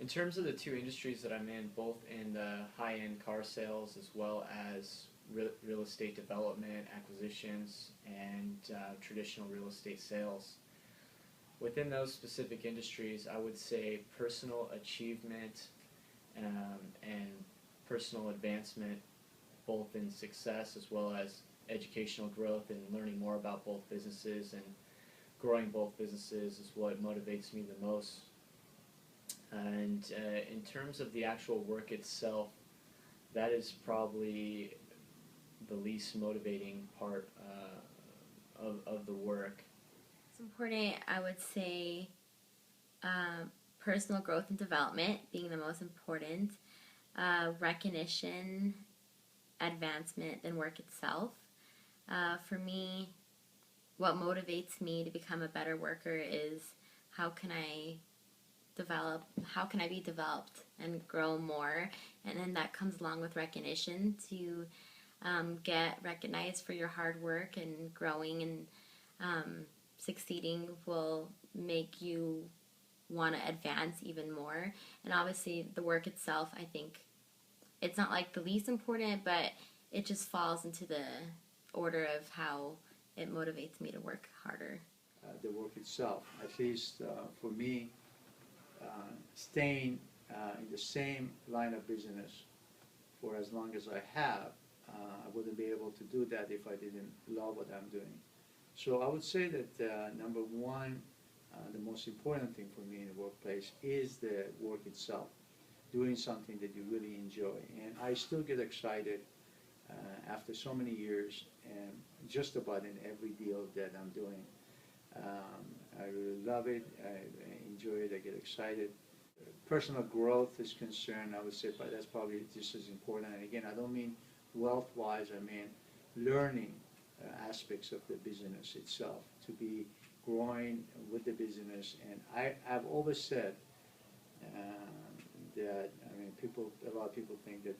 In terms of the two industries that I'm in, both in the high-end car sales as well as real estate development, acquisitions, and traditional real estate sales, within those specific industries, I would say personal achievement and personal advancement, both in success as well as educational growth and learning more about both businesses and growing both businesses is what motivates me the most. And in terms of the actual work itself, that is probably the least motivating part of the work. It's important, I would say, personal growth and development being the most important, recognition, advancement than work itself. For me, what motivates me to become a better worker is how can I be developed and grow more, and then that comes along with recognition to get recognized for your hard work, and growing and succeeding will make you want to advance even more. And obviously the work itself, I think it's not like the least important, but it just falls into the order of how it motivates me to work harder. The work itself, at least for me, staying in the same line of business for as long as I have, I wouldn't be able to do that if I didn't love what I'm doing. So I would say that number one, the most important thing for me in the workplace is the work itself, doing something that you really enjoy. And I still get excited after so many years, and just about in every deal that I'm doing. I really love it. I enjoy it. I get excited. Personal growth is concerned, I would say, but that's probably just as important. And again, I don't mean wealth-wise. I mean learning aspects of the business itself, to be growing with the business. And I've always said that, I mean, a lot of people think that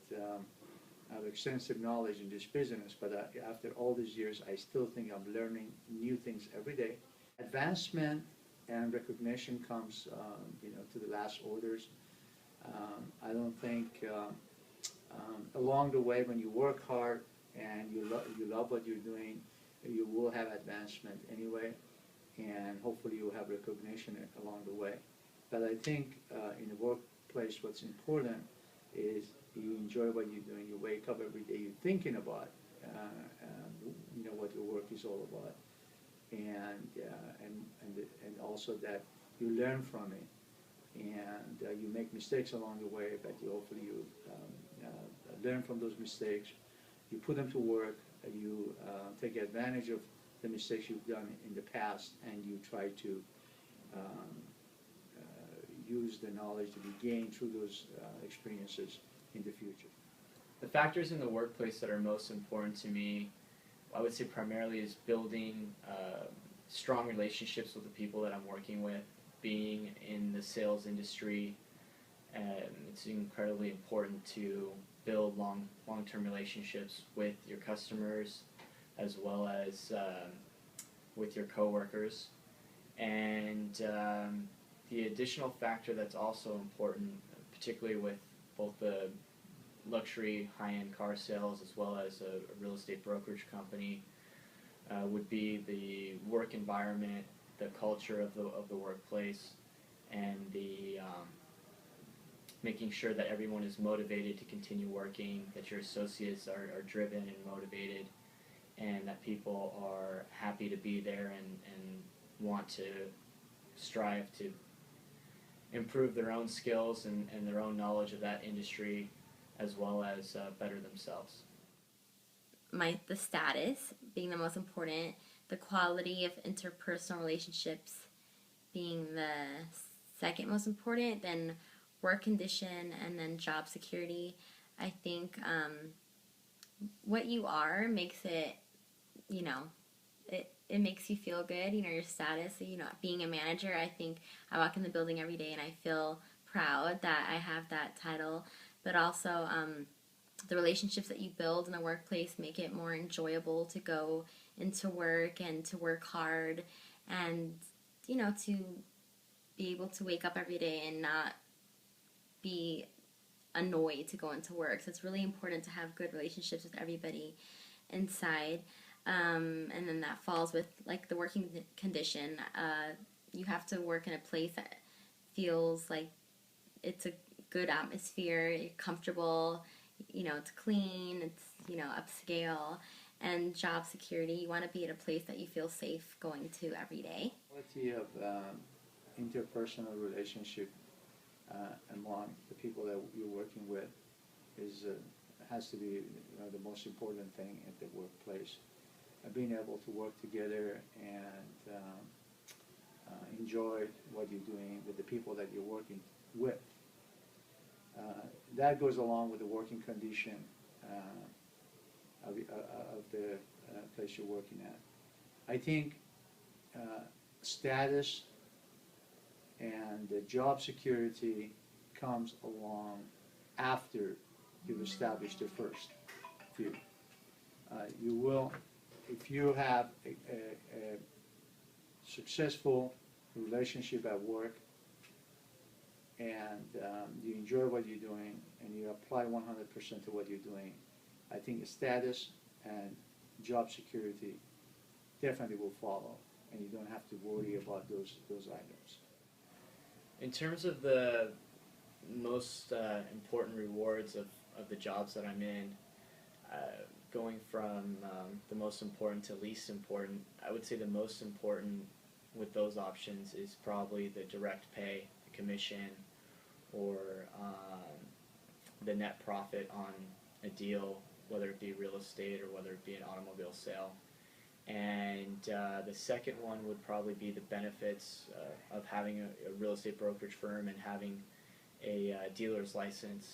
I have extensive knowledge in this business, but after all these years, I still think I'm learning new things every day. Advancement and recognition comes, to the last orders. I don't think along the way, when you work hard and you love what you're doing, you will have advancement anyway, and hopefully you'll have recognition along the way. But I think in the workplace, what's important is you enjoy what you're doing. You wake up every day, you're thinking about, what your work is all about, and also that you learn from it, and you make mistakes along the way, but hopefully you learn from those mistakes. You put them to work. You take advantage of the mistakes you've done in the past, and you try to use the knowledge that you gain through those experiences in the future. The factors in the workplace that are most important to me, I would say primarily, is building strong relationships with the people that I'm working with. Being in the sales industry, it's incredibly important to build long-term relationships with your customers as well as with your coworkers. And the additional factor that's also important, particularly with both the luxury high-end car sales as well as a real estate brokerage company, would be the work environment, the culture of the workplace, and the making sure that everyone is motivated to continue working, that your associates are driven and motivated, and that people are happy to be there and want to strive to improve their own skills and their own knowledge of that industry, as well as better themselves. The status being the most important, the quality of interpersonal relationships being the second most important, then work condition, and then job security. I think what you are makes it, it makes you feel good, your status. Being a manager, I think I walk in the building every day and I feel proud that I have that title, but also the relationships that you build in the workplace make it more enjoyable to go into work and to work hard, and to be able to wake up every day and not be annoyed to go into work. So it's really important to have good relationships with everybody inside. And then that falls with like the working condition. You have to work in a place that feels like it's a good atmosphere, you're comfortable, it's clean, it's, upscale, and job security. You want to be at a place that you feel safe going to every day. Quality of interpersonal relationship among the people that you're working with has to be the most important thing at the workplace. Being able to work together and enjoy what you're doing with the people that you're working with. That goes along with the working condition of the place you're working at. I think status and the job security comes along after you've established the first few. You will, if you have a successful relationship at work and you enjoy what you're doing and you apply 100% to what you're doing, I think status and job security definitely will follow, and you don't have to worry about those items. In terms of the most important rewards of the jobs that I'm in, going from the most important to least important, I would say the most important with those options is probably the direct pay, the commission, or the net profit on a deal, whether it be real estate or whether it be an automobile sale. And the second one would probably be the benefits of having a real estate brokerage firm and having a dealer's license,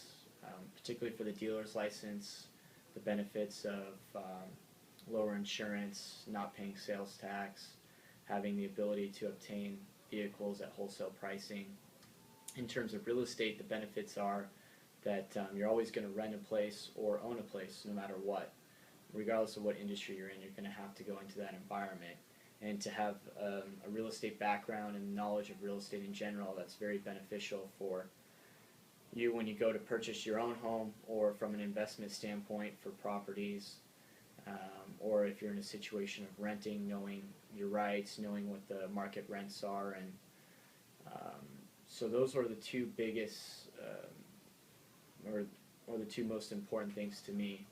particularly for the dealer's license, the benefits of lower insurance, not paying sales tax, having the ability to obtain vehicles at wholesale pricing. In terms of real estate, the benefits are that you're always going to rent a place or own a place no matter what. Regardless of what industry you're in, you're going to have to go into that environment. And to have a real estate background and knowledge of real estate in general, that's very beneficial for you when you go to purchase your own home, or from an investment standpoint for properties, or if you're in a situation of renting, knowing your rights, knowing what the market rents are. And so those are the two biggest or the two most important things to me.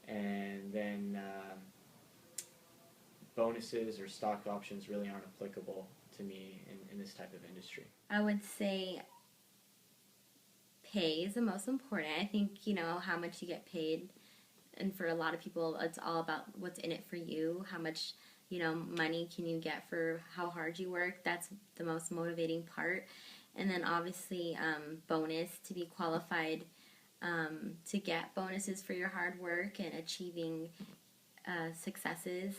And then bonuses or stock options really aren't applicable to me in this type of industry. I would say pay is the most important. I think, how much you get paid. And for a lot of people, it's all about what's in it for you. How much, money can you get for how hard you work. That's the most motivating part. And then obviously bonus, to be qualified to get bonuses for your hard work and achieving successes.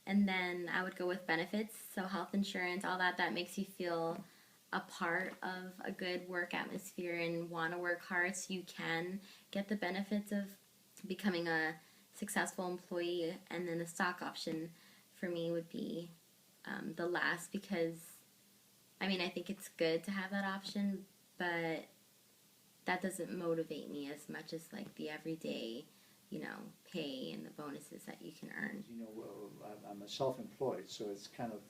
And then I would go with benefits, so health insurance, all that makes you feel a part of a good work atmosphere and want to work hard so you can get the benefits of becoming a successful employee. And then the stock option for me would be the last, because I think it's good to have that option, but that doesn't motivate me as much as like the everyday, pay and the bonuses that you can earn. I'm a self-employed, so it's kind of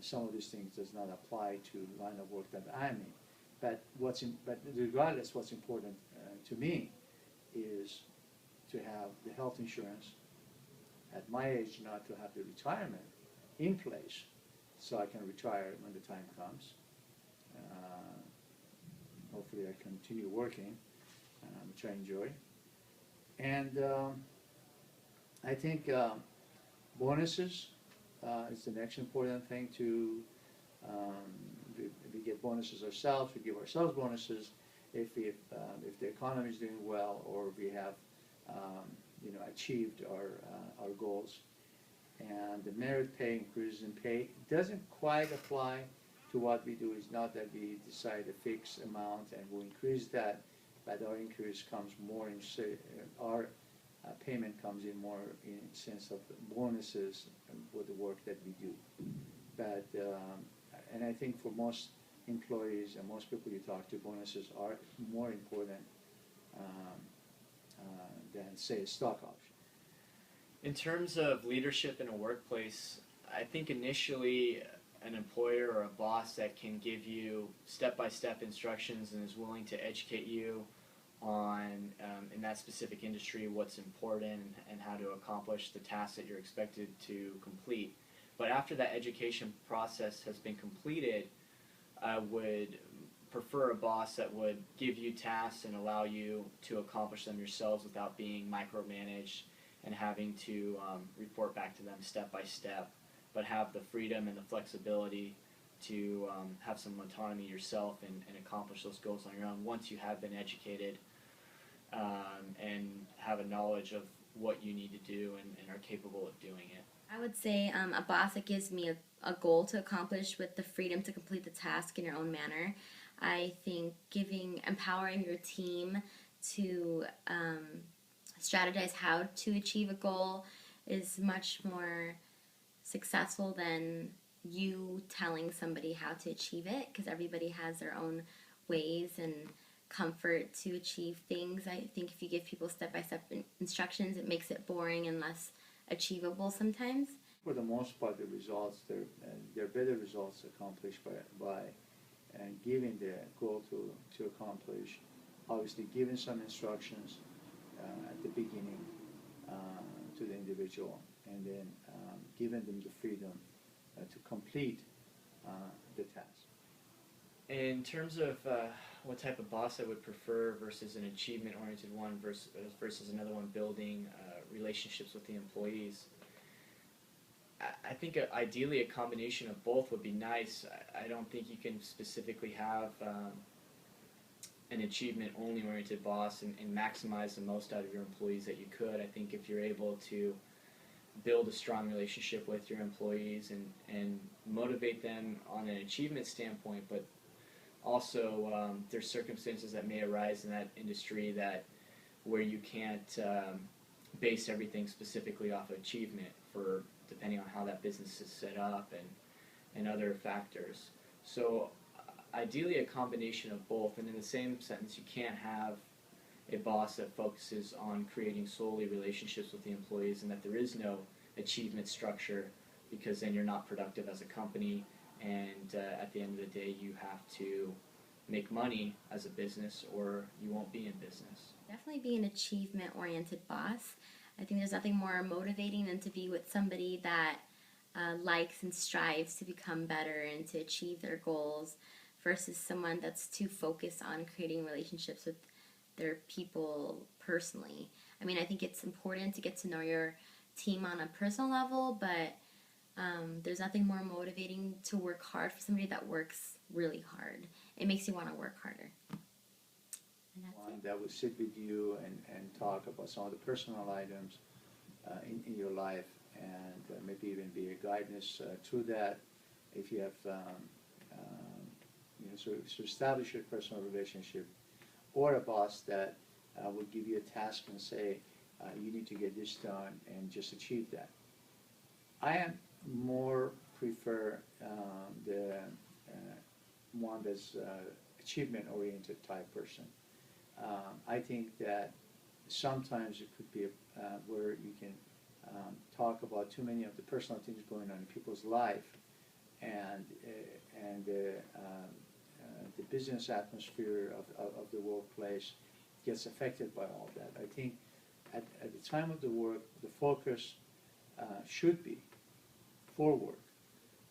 some of these things does not apply to the line of work that I'm in. But regardless, what's important to me is to have the health insurance at my age, not to have the retirement in place, so I can retire when the time comes. Hopefully I continue working, which I enjoy. And I think bonuses is the next important thing to, we get bonuses ourselves, we give ourselves bonuses if the economy is doing well, or we have achieved our goals. And the merit pay, increases in pay, doesn't quite apply to what we do. It's not that we decide a fixed amount and we'll increase that, but our increase comes more in, our payment comes in more in sense of with the work that we do. But, and I think for most employees and most people you talk to, bonuses are more important than, say, a stock option. In terms of leadership in a workplace, I think initially an employer or a boss that can give you step-by-step instructions and is willing to educate you on, in that specific industry, what's important and how to accomplish the tasks that you're expected to complete. But after that education process has been completed, I would prefer a boss that would give you tasks and allow you to accomplish them yourselves without being micromanaged and having to report back to them step by step, but have the freedom and the flexibility to have some autonomy yourself and accomplish those goals on your own once you have been educated and have a knowledge of what you need to do and are capable of doing it. I would say a boss that gives me a goal to accomplish with the freedom to complete the task in your own manner. I think empowering your team to strategize how to achieve a goal is much more successful than you telling somebody how to achieve it, because everybody has their own ways and comfort to achieve things. I think if you give people step-by-step instructions, it makes it boring and less achievable sometimes. For the most part, the results, they're better results accomplished by giving the goal to accomplish, obviously giving some instructions at the beginning to the individual, and then giving them the freedom to complete the task. In terms of what type of boss I would prefer versus an achievement-oriented one versus another one building relationships with the employees, I think ideally a combination of both would be nice. I don't think you can specifically have an achievement-only oriented boss and maximize the most out of your employees that you could. I think if you're able to build a strong relationship with your employees and motivate them on an achievement standpoint, but also there's circumstances that may arise in that industry where you can't base everything specifically off of achievement for depending on how that business is set up and other factors. So ideally a combination of both, and in the same sentence you can't have a boss that focuses on creating solely relationships with the employees and that there is no achievement structure, because then you're not productive as a company, and at the end of the day you have to make money as a business or you won't be in business. Definitely be an achievement-oriented boss. I think there's nothing more motivating than to be with somebody that likes and strives to become better and to achieve their goals versus someone that's too focused on creating relationships with their people personally. I mean, I think it's important to get to know your team on a personal level, but there's nothing more motivating to work hard for somebody that works really hard. It makes you want to work harder. One that would sit with you and talk about some of the personal items in your life, and maybe even be a guidance through that. If you have, so establish your personal relationship, or a boss that would give you a task and say, you need to get this done and just achieve that. I am more prefer the one that's achievement-oriented type person. I think that sometimes it could be where you can talk about too many of the personal things going on in people's life, and the business atmosphere of the workplace gets affected by all that. I think at the time of the work, the focus should be for work,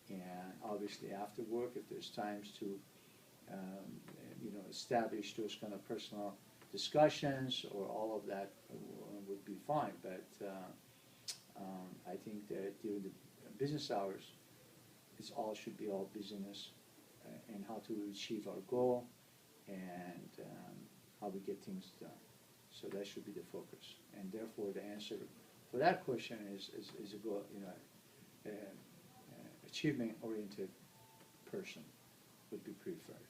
and obviously after work, if there's times to establish those kind of personal discussions or all of that would be fine. But I think that during the business hours, should be all business and how to achieve our goal and how we get things done. So that should be the focus. And therefore, the answer for that question is a goal, achievement-oriented person would be preferred.